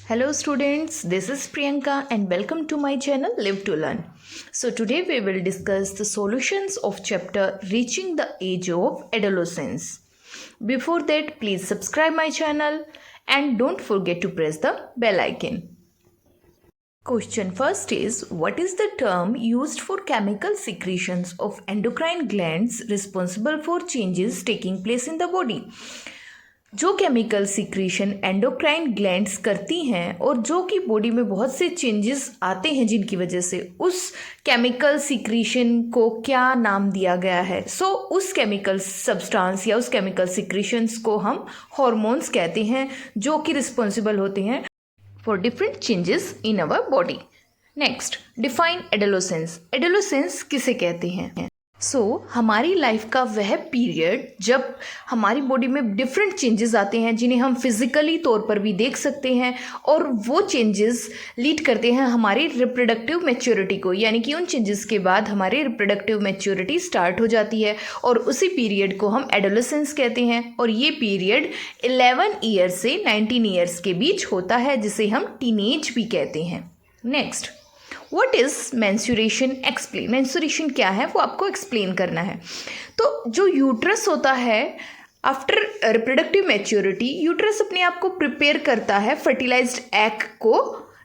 Hello students, this is Priyanka and welcome to my channel Live to Learn. So today we will discuss the solutions of chapter Reaching the Age of Adolescence. Before that, please subscribe my channel and don't forget to press the bell icon. Question first is, what is the term used for chemical secretions of endocrine glands responsible for changes taking place in the body? जो chemical secretion endocrine glands करती हैं और जो कि body में बहुत से changes आते हैं जिनकी वजह से उस केमिकल सिक्रीशन को क्या नाम दिया गया है। उस केमिकल सब्सटेंस या उस केमिकल सिक्रीशंस को हम हॉर्मोन्स कहते हैं जो कि रिस्पॉन्सिबल होते हैं for different changes in our body. Next, define adolescence. Adolescence किसे कहते हैं? हमारी लाइफ का वह पीरियड जब हमारी बॉडी में डिफरेंट चेंजेस आते हैं जिन्हें हम फिजिकली तौर पर भी देख सकते हैं और वो चेंजेस लीड करते हैं हमारी रिप्रोडक्टिव मैच्योरिटी को, यानी कि उन चेंजेस के बाद हमारी रिप्रोडक्टिव मैच्योरिटी स्टार्ट हो जाती है और उसी पीरियड को हम एडोलेसेंस कहते हैं। और ये पीरियड 11 ईयर्स से 19 ईयर्स के बीच होता है जिसे हम टीनेज भी कहते हैं। Next, what is menstruation? Explain. Menstruation क्या है वो आपको एक्सप्लेन करना है। तो जो यूट्रस होता है आफ्टर रिप्रोडक्टिव मैच्योरिटी, यूट्रस अपने आप को प्रिपेयर करता है फर्टिलाइज्ड एग को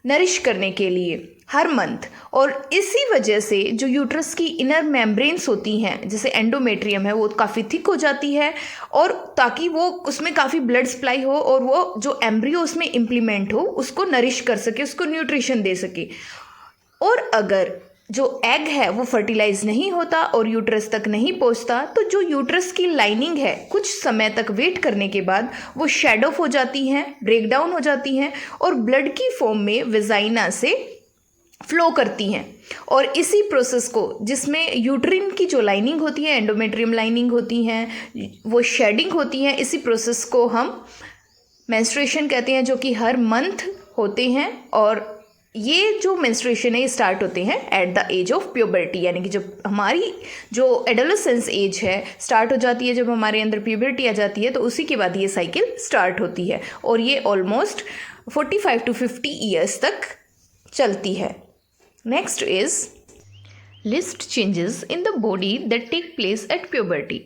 नरिश करने के लिए हर मंथ, और इसी वजह से जो यूट्रस की इनर मेम्ब्रेन्स होती हैं जैसे एंडोमेट्रियम है वो काफ़ी थिक हो जाती है, और ताकि वो उसमें काफ़ी ब्लड सप्लाई हो और वो जो एम्ब्रियो उसमें इम्प्लीमेंट हो उसको नरिश कर सके, उसको न्यूट्रिशन दे सके। और अगर जो एग है वो फर्टिलाइज नहीं होता और यूट्रस तक नहीं पहुंचता तो जो यूट्रस की लाइनिंग है कुछ समय तक वेट करने के बाद वो शेड ऑफ हो जाती हैं, ब्रेक डाउन हो जाती हैं और ब्लड की फॉर्म में वेजाइना से फ्लो करती हैं। और इसी प्रोसेस को, जिसमें यूट्रिन की जो लाइनिंग होती है, एंडोमेट्रियम लाइनिंग होती हैं, वो शेडिंग होती हैं, इसी प्रोसेस को हम मेंस्ट्रुएशन कहते हैं, जो कि हर मंथ होते हैं। और ये जो मेंस्ट्रुएशन है ये स्टार्ट होते हैं at the age of puberty, यानी कि जब हमारी जो एडोलेसेंस एज है स्टार्ट हो जाती है, जब हमारे अंदर प्यूबर्टी आ जाती है तो उसी के बाद ये साइकिल स्टार्ट होती है और ये ऑलमोस्ट 45 to 50 ईयर्स तक चलती है। Next is list changes in the body that take place at puberty.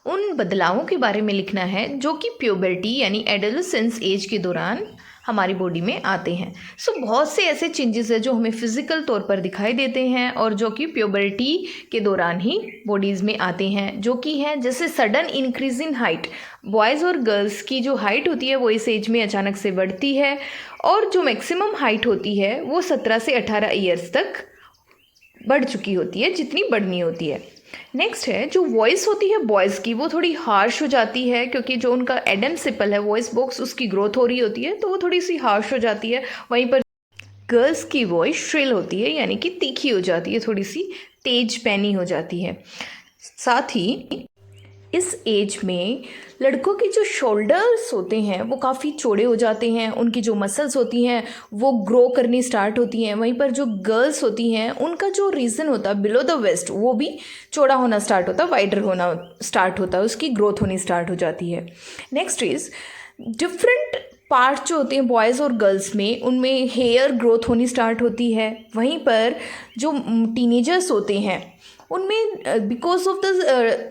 उन बदलावों के बारे में लिखना है जो कि प्यूबर्टी यानी एडोलेसेंस एज के दौरान हमारी बॉडी में आते हैं। बहुत से ऐसे चेंजेस है जो हमें फिजिकल तौर पर दिखाई देते हैं और जो कि प्यूबर्टी के दौरान ही बॉडीज़ में आते हैं, जो कि हैं जैसे sudden increase in height. Boys और गर्ल्स की जो हाइट होती है वो इस एज में अचानक से बढ़ती है और जो मैक्सिमम हाइट होती है वो 17 से 18 ईयर्स तक बढ़ चुकी होती है जितनी बढ़नी होती है। नेक्स्ट है जो वॉइस होती है बॉयज़ की, वो थोड़ी हार्श हो जाती है क्योंकि जो उनका एडम सिपल है वॉइस बॉक्स उसकी ग्रोथ हो रही होती है तो वो थोड़ी सी हार्श हो जाती है। वहीं पर गर्ल्स की वॉइस श्रिल होती है यानी कि तीखी हो जाती है, थोड़ी सी तेज पैनी हो जाती है। साथ ही इस एज में लड़कों की जो शोल्डर्स होते हैं वो काफ़ी चौड़े हो जाते हैं, उनकी जो मसल्स होती हैं वो ग्रो करनी स्टार्ट होती हैं। वहीं पर जो गर्ल्स होती हैं उनका जो रीजन होता है बिलो द वेस्ट वो भी चौड़ा होना स्टार्ट होता है, वाइडर होना स्टार्ट होता है, उसकी ग्रोथ होनी स्टार्ट हो जाती है। नेक्स्ट इज़ डिफरेंट पार्ट जो होते हैं बॉयज़ और गर्ल्स में, उनमें हेयर ग्रोथ होनी स्टार्ट होती है। वहीं पर जो टीनेजर्स होते हैं उनमें because of the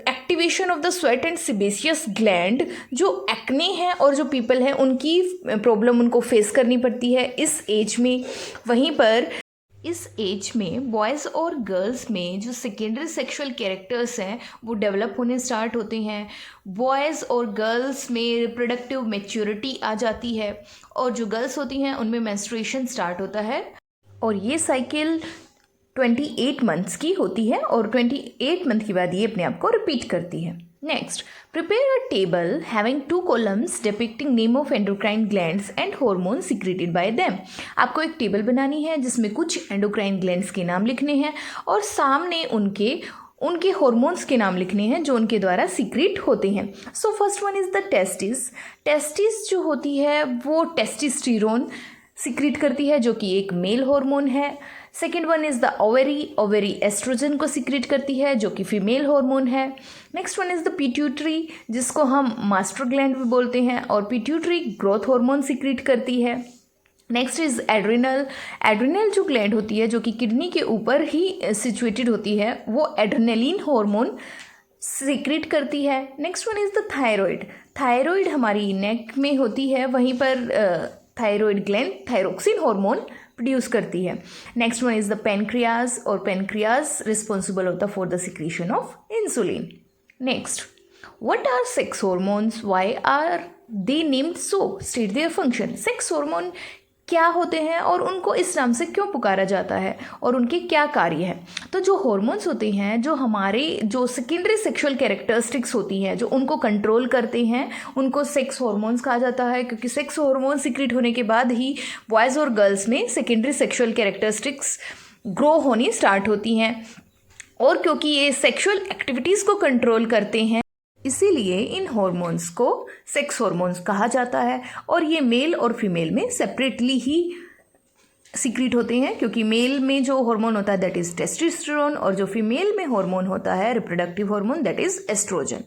activation of the sweat and sebaceous gland जो एक्ने हैं और जो पीपल हैं उनकी प्रॉब्लम उनको फेस करनी पड़ती है इस एज में। वहीं पर इस एज में बॉयज़ और गर्ल्स में जो सेकेंडरी सेक्सुअल कैरेक्टर्स हैं वो डेवलप होने स्टार्ट होते हैं। बॉयज़ और गर्ल्स में रिप्रोडक्टिव मैच्योरिटी आ जाती है और जो गर्ल्स होती हैं उनमें मेंस्ट्रुएशन स्टार्ट होता है और ये साइकिल 28 मंथ्स की होती है और 28 मंथ के बाद ये अपने आप को रिपीट करती है। Next, prepare a table having 2 columns depicting name of endocrine glands and hormone secreted by them. आपको एक टेबल बनानी है जिसमें कुछ एंडोक्राइन ग्लैंड्स के नाम लिखने हैं और सामने उनके हॉर्मोन्स के नाम लिखने हैं जो उनके द्वारा सीक्रेट होते हैं। First one is the testis. Testis जो होती है वो टेस्टिस्टेरोन सीक्रेट करती है जो कि एक मेल हार्मोन है। Second one is the ovary. Ovary estrogen को सीक्रेट करती है जो कि फीमेल हार्मोन है। Next one is the pituitary जिसको हम मास्टर ग्लैंड भी बोलते हैं और पिट्यूटरी ग्रोथ हार्मोन सीक्रेट करती है। Next is adrenal. एड्रिनल जो ग्लैंड होती है जो कि किडनी के ऊपर ही सिचुएटेड होती है, वो एड्रेनलिन हार्मोन सीक्रेट करती है। Next one is the thyroid. Thyroid हमारी नेक में होती है, वहीं पर thyroid gland thyroxine hormone produce करती है। Next one is the pancreas, और पेनक्रियाज रिस्पॉन्सिबल होता for the secretion of insulin. Next, what are sex hormones? Why are they named so? State their function. Sex hormone क्या होते हैं और उनको इस नाम से क्यों पुकारा जाता है और उनके क्या कार्य हैं? तो जो हार्मोन्स होते हैं, जो हमारे जो सेकेंडरी सेक्सुअल कैरेक्टरिस्टिक्स होती हैं, जो उनको कंट्रोल करते हैं, उनको सेक्स हार्मोन्स कहा जाता है, क्योंकि सेक्स हार्मोन सीक्रेट होने के बाद ही बॉयज़ और गर्ल्स में सेकेंडरी सेक्सुअल कैरेक्टरिस्टिक्स ग्रो होनी स्टार्ट होती हैं। और क्योंकि ये सेक्सुअल एक्टिविटीज़ को कंट्रोल करते हैं, इसीलिए इन हॉर्मोन्स को सेक्स हॉर्मोन्स कहा जाता है। और ये मेल और फीमेल में सेपरेटली ही सीक्रेट होते हैं, क्योंकि मेल में जो हार्मोन होता है दैट इज़ टेस्टोस्टेरोन, और जो फीमेल में हार्मोन होता है reproductive hormone that is estrogen.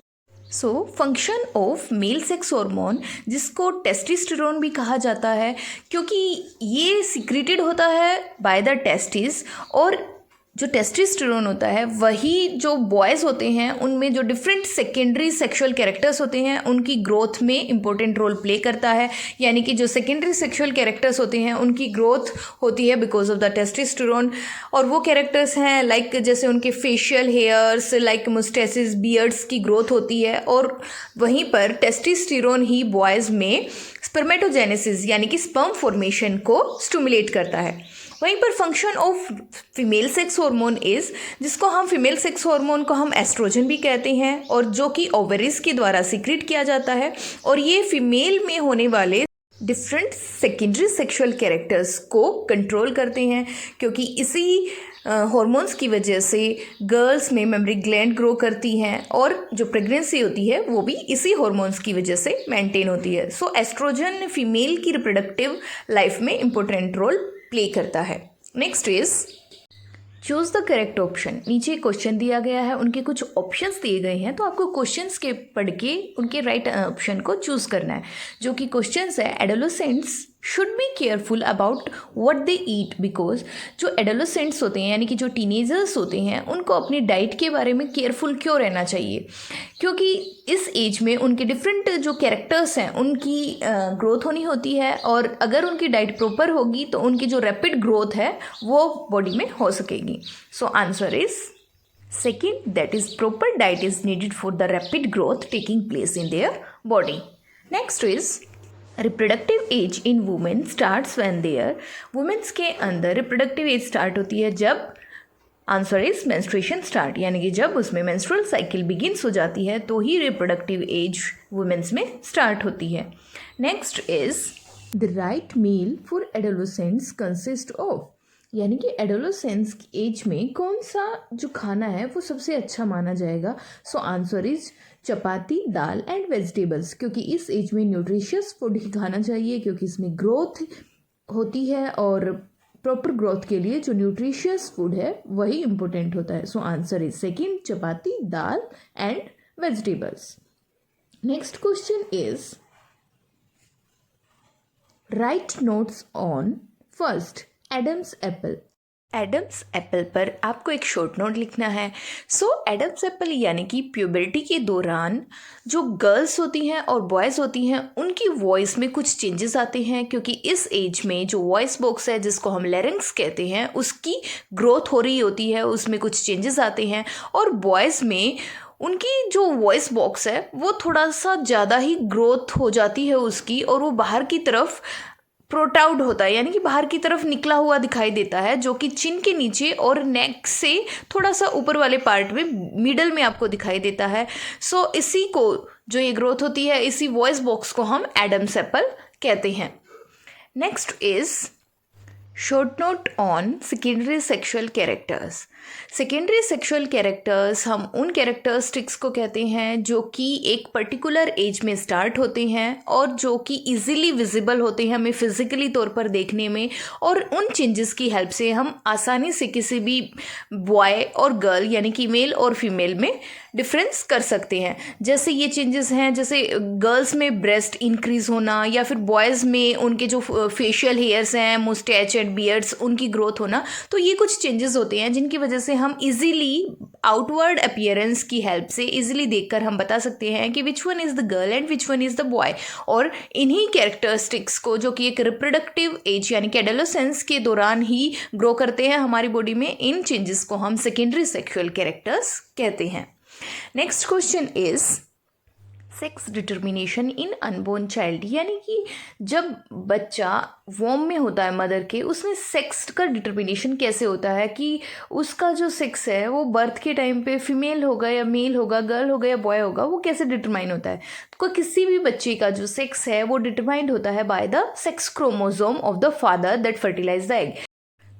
So function of male sex hormone, जिसको टेस्टोस्टेरोन भी कहा जाता है, क्योंकि ये सीक्रेटेड होता है बाय द टेस्टिस, और जो टेस्टोस्टेरोन होता है वही जो बॉयज़ होते हैं उनमें जो डिफरेंट सेकेंडरी सेक्सुअल कैरेक्टर्स होते हैं उनकी ग्रोथ में इंपॉर्टेंट रोल प्ले करता है। यानी कि जो सेकेंडरी सेक्सुअल कैरेक्टर्स होते हैं उनकी ग्रोथ होती है बिकॉज ऑफ द टेस्टोस्टेरोन, और वो कैरेक्टर्स हैं लाइक जैसे उनके फेशियल हेयर्स, लाइक मुस्टैसिस, बियर्ड्स की ग्रोथ होती है। और वहीं पर टेस्टोस्टेरोन ही बॉयज़ में स्पर्मेटोजेनेसिस यानी कि स्पर्म फॉर्मेशन को स्टिमुलेट करता है। वहीं पर function of female sex hormone is, जिसको हम फीमेल सेक्स हार्मोन को हम एस्ट्रोजन भी कहते हैं, और जो कि ओवरीज के द्वारा सीक्रेट किया जाता है, और ये फीमेल में होने वाले डिफरेंट सेकेंडरी सेक्सुअल कैरेक्टर्स को कंट्रोल करते हैं, क्योंकि इसी हॉर्मोन्स की वजह से गर्ल्स में मेमरी ग्लैंड ग्रो करती हैं, और जो प्रेगनेंसी होती है वो भी इसी हॉर्मोन्स की वजह से मेंटेन होती है। सो एस्ट्रोजन फीमेल की रिप्रोडक्टिव लाइफ में इंपॉर्टेंट रोल प्ले करता है। Next is choose the correct option. नीचे क्वेश्चन दिया गया है, उनके कुछ ऑप्शंस दिए गए हैं, तो आपको क्वेश्चंस के पढ़ के उनके राइट ऑप्शन को चूज़ करना है। जो कि क्वेश्चंस है, adolescents should be careful about what they eat, because जो एडोलेसेंट्स होते हैं यानी कि जो टीनेजर्स होते हैं उनको अपनी डाइट के बारे में केयरफुल क्यों रहना चाहिए, क्योंकि इस एज में उनके डिफरेंट जो कैरेक्टर्स हैं उनकी ग्रोथ होनी होती है, और अगर उनकी डाइट प्रॉपर होगी तो उनकी जो रैपिड ग्रोथ है वो बॉडी में हो सकेगी। So answer is second, that is proper diet is needed for the rapid growth taking place in their body. Next is reproductive age in women starts when their, womens के अंदर reproductive age start होती है जब, answer is menstruation start, यानी कि जब उसमें menstrual cycle begins हो जाती है तो ही रिप्रोडक्टिव एज वुमेन्स में स्टार्ट होती है। Next is the right meal for adolescents consist of, यानी कि एडोलेसेंस एज में कौन सा जो खाना है वो सबसे अच्छा माना जाएगा। सो answer is chapati, dal and vegetables, क्योंकि इस एज में न्यूट्रिशियस फूड ही खाना चाहिए, क्योंकि इसमें ग्रोथ होती है और प्रॉपर ग्रोथ के लिए जो न्यूट्रिशियस फूड है वही इम्पोर्टेंट होता है। So answer is second, chapati, dal and vegetables. Next question is right notes on first Adam's apple. Adam's apple पर आपको एक शॉर्ट नोट लिखना है। सो एडम्स एप्पल यानी कि प्यूबर्टी के दौरान जो गर्ल्स होती हैं और बॉयज़ होती हैं उनकी वॉइस में कुछ चेंजेस आते हैं, क्योंकि इस एज में जो वॉइस बॉक्स है जिसको हम लैरिंक्स कहते हैं उसकी ग्रोथ हो रही होती है, उसमें कुछ चेंजेस आते हैं, और बॉयज़ में उनकी जो वॉइस बॉक्स है वो थोड़ा सा ज़्यादा ही ग्रोथ हो जाती है उसकी, और वो बाहर की तरफ प्रोटाउड होता है, यानी कि बाहर की तरफ निकला हुआ दिखाई देता है, जो कि चिन के नीचे और नेक से थोड़ा सा ऊपर वाले पार्ट में मिडल में आपको दिखाई देता है। सो इसी को जो ये ग्रोथ होती है, इसी वॉइस बॉक्स को हम एडम्स एप्पल कहते हैं। Next is short note on secondary sexual characters. Secondary sexual characters हम उन कैरेक्टरिस्टिक्स को कहते हैं जो कि एक पर्टिकुलर एज में स्टार्ट होते हैं और जो कि इजीली विजिबल होते हैं हमें फिजिकली तौर पर देखने में, और उन चेंजेस की हेल्प से हम आसानी से किसी भी बॉय और गर्ल यानी कि मेल और फीमेल में डिफरेंस कर सकते हैं। जैसे ये चेंजेस हैं, जैसे गर्ल्स में ब्रेस्ट इंक्रीज होना या फिर बॉयज़ में उनके जो फेशियल हेयर्स हैं, मुस्टैच एंड बियर्ड्स, उनकी ग्रोथ होना। तो ये कुछ चेंजेस होते हैं जिनकी वजह से हम इजीली आउटवर्ड अपीयरेंस की हेल्प से इजीली देखकर हम बता सकते हैं कि which one is the girl and which one is the boy. और इन्हीं कैरेक्टरिस्टिक्स को जो कि एक रिप्रोडक्टिव एज यानी कि एडोलेसेंस के दौरान ही ग्रो करते हैं हमारी बॉडी में, इन चेंजेस को हम सेकेंडरी सेक्सुअल कैरेक्टर्स कहते हैं। Next question is sex determination in unborn child, यानी कि जब बच्चा वॉम में होता है मदर के, उसमें सेक्स का डिटर्मिनेशन कैसे होता है कि उसका जो सेक्स है वो बर्थ के टाइम पे फीमेल होगा या मेल होगा, गर्ल होगा या बॉय होगा, वो कैसे डिटरमाइन होता है। तो किसी भी बच्चे का जो सेक्स है वो डिटरमाइंड होता है by the sex chromosome of the father that fertilize the egg.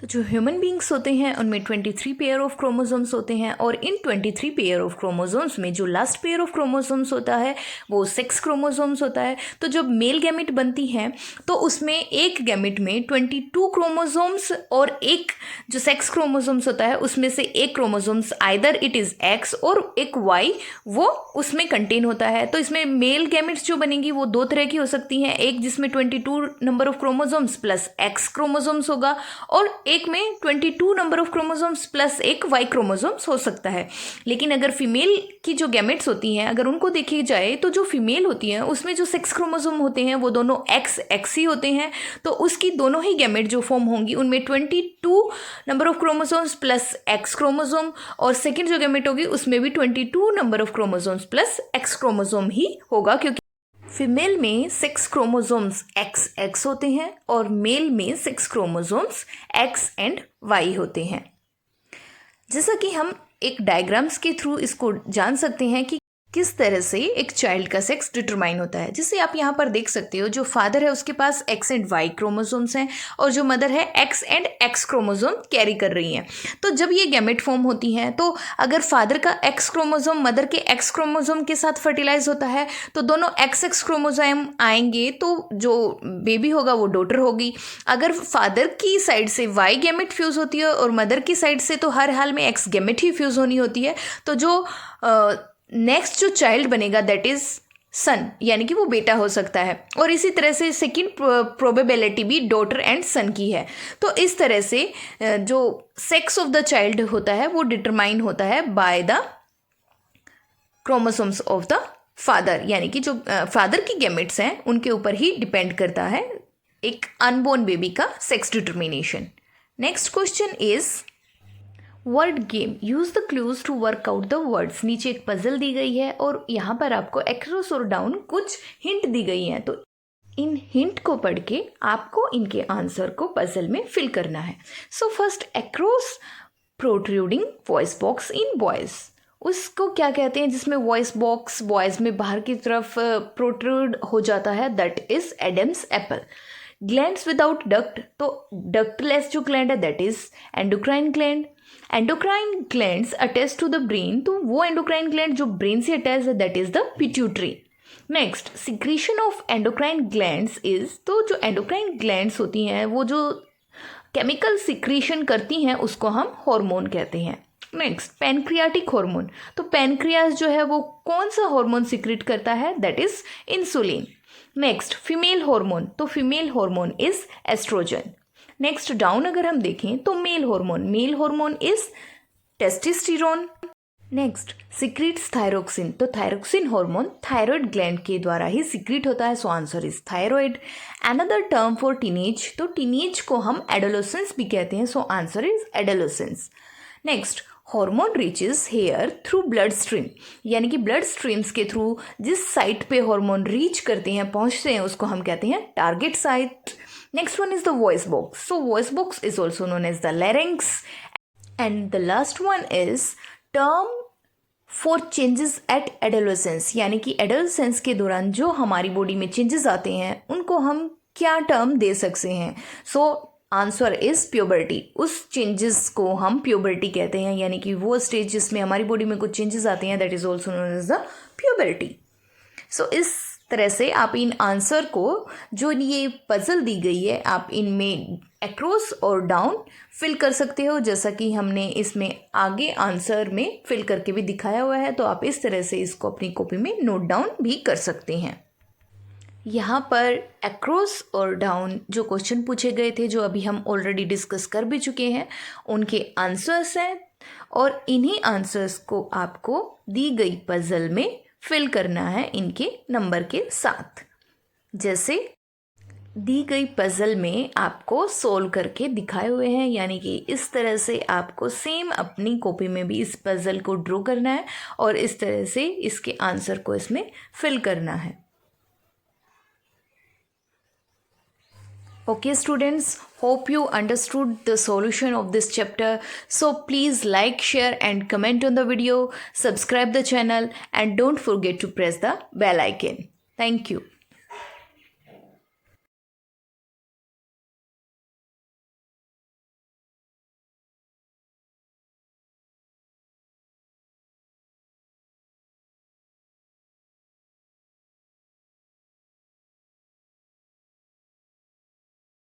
तो जो ह्यूमन बींग्स होते हैं उनमें 23 पेयर ऑफ क्रोमोसोम्स होते हैं, और इन 23 पेयर ऑफ क्रोमोसोम्स में जो लास्ट पेयर ऑफ क्रोमोसोम्स होता है वो सेक्स क्रोमोसोम्स होता है। तो जब मेल गैमेट बनती हैं तो उसमें एक गैमेट में 22 क्रोमोसोम्स और एक जो सेक्स क्रोमोसोम्स होता है उसमें से एक chromosomes either it is x और एक वाई वो उसमें कंटेन होता है। तो इसमें मेल गैमेट्स जो बनेंगी वो दो तरह की हो सकती हैं, एक जिसमें 22 number of chromosomes plus x chromosomes होगा, और एक में 22 नंबर ऑफ क्रोमोसोम्स प्लस एक वाई क्रोमोसोम्स हो सकता है। लेकिन अगर फीमेल की जो गैमेट्स होती हैं अगर उनको देखी जाए तो जो फीमेल होती हैं उसमें जो सेक्स क्रोमोसोम होते हैं वो दोनों एक्स एक्स ही होते हैं। तो उसकी दोनों ही गैमेट जो फॉर्म होंगी उनमें 22 number of chromosomes plus X chromosome, और सेकेंड जो गैमेट होगी उसमें भी 22 number of chromosomes plus X chromosome ही होगा, क्योंकि फीमेल में सेक्स क्रोमोसोम्स एक्स एक्स होते हैं और मेल में sex chromosomes X and Y होते हैं। जैसा कि हम एक डायग्राम्स के थ्रू इसको जान सकते हैं कि किस तरह से एक चाइल्ड का सेक्स डिटरमाइन होता है। जिसे आप यहाँ पर देख सकते हो, जो फादर है उसके पास एक्स एंड वाई क्रोमोसोम्स हैं और जो मदर है x and x chromosome carry कर रही हैं। तो जब ये गैमेट फॉर्म होती हैं तो अगर फादर का एक्स क्रोमोसोम मदर के एक्स क्रोमोसोम के साथ फर्टिलाइज होता है तो दोनों एक्स एक्स क्रोमोसोम आएंगे तो जो बेबी होगा वो डॉटर होगी। अगर फादर की साइड से वाई गैमेट फ्यूज़ होती है और मदर की साइड से तो हर हाल में एक्स गैमेट ही फ्यूज़ होनी होती है, तो जो नेक्स्ट जो चाइल्ड बनेगा दैट इज सन, यानी कि वो बेटा हो सकता है। और इसी तरह से सेकंड प्रोबेबिलिटी भी डॉटर एंड सन की है। तो इस तरह से जो सेक्स ऑफ द चाइल्ड होता है वो डिटरमाइन होता है by the chromosomes of the father, यानी कि जो फादर की गैमेट्स हैं उनके ऊपर ही डिपेंड करता है एक अनबोर्न बेबी का sex determination. Next question is word game, use the clues to work out the words. नीचे एक पजल दी गई है और यहाँ पर आपको एक्रोस और डाउन कुछ हिंट दी गई हैं, तो इन हिंट को पढ़ के आपको इनके आंसर को पजल में फिल करना है। So first, across protruding voice box in boys, उसको क्या कहते हैं जिसमें वॉइस बॉक्स बॉयज में बाहर की तरफ प्रोट्रूड हो जाता है, that is Adam's apple. Glands without duct, तो डक्टलेस जो ग्लैंड है that is endocrine gland. Endocrine glands attach to the brain, तो वो एंडोक्राइन ग्लैंड जो ब्रेन से अटैच है that is the pituitary. Next, secretion of endocrine glands is, तो जो एंडोक्राइन ग्लैंड्स होती हैं वो जो केमिकल सिक्रीशन करती हैं उसको हम हार्मोन कहते हैं। नेक्स्ट, पैनक्रियाटिक हार्मोन, तो पैनक्रियास जो है वो कौन सा हार्मोन सिक्रीट करता है, that is insulin. Next, female hormone, तो female hormone is oestrogen. Next, down अगर हम देखें तो male hormone is testosterone. Next, secretes thyroxine, तो थायरोक्सिन हार्मोन थायराइड ग्लैंड के द्वारा ही सिक्रीट होता है, so answer is thyroid. Another term for teenage, तो टीनेज को हम एडोलेसेंस भी कहते हैं, सो answer is adolescence. Next, hormone reaches here through blood stream, यानी कि ब्लड स्ट्रीम्स के थ्रू जिस साइट पे हार्मोन रीच करते हैं पहुंचते हैं उसको हम कहते हैं target site. Next one is the voice box. So voice box is also known as the larynx. And the last one is term for changes at adolescence, यानी कि adolescence के दौरान जो हमारी बॉडी में चेंजेस आते हैं उनको हम क्या टर्म दे सकते हैं। So answer is puberty. उस चेंजेस को हम प्यूबर्टी कहते हैं, यानी कि वो स्टेज जिसमें हमारी बॉडी में कुछ चेंजेस आते हैं, that is also known as the puberty. So इस तरह से आप इन आंसर को, जो ये पजल दी गई है, आप इनमें अक्रॉस और डाउन फिल कर सकते हो, जैसा कि हमने इसमें आगे आंसर में फिल करके भी दिखाया हुआ है। तो आप इस तरह से इसको अपनी कॉपी में नोट डाउन भी कर सकते हैं। यहाँ पर अक्रॉस और डाउन जो क्वेश्चन पूछे गए थे, जो अभी हम ऑलरेडी डिस्कस कर भी चुके हैं, उनके आंसर्स हैं, और इन्हीं आंसर्स को आपको दी गई पजल में फिल करना है इनके नंबर के साथ। जैसे दी गई पजल में आपको सोल्व करके दिखाए हुए हैं, यानी कि इस तरह से आपको सेम अपनी कॉपी में भी इस पजल को ड्रॉ करना है और इस तरह से इसके आंसर को इसमें फिल करना है। Okay students, hope you understood the solution of this chapter. So please like, share and comment on the video, subscribe the channel and don't forget to press the bell icon. Thank you.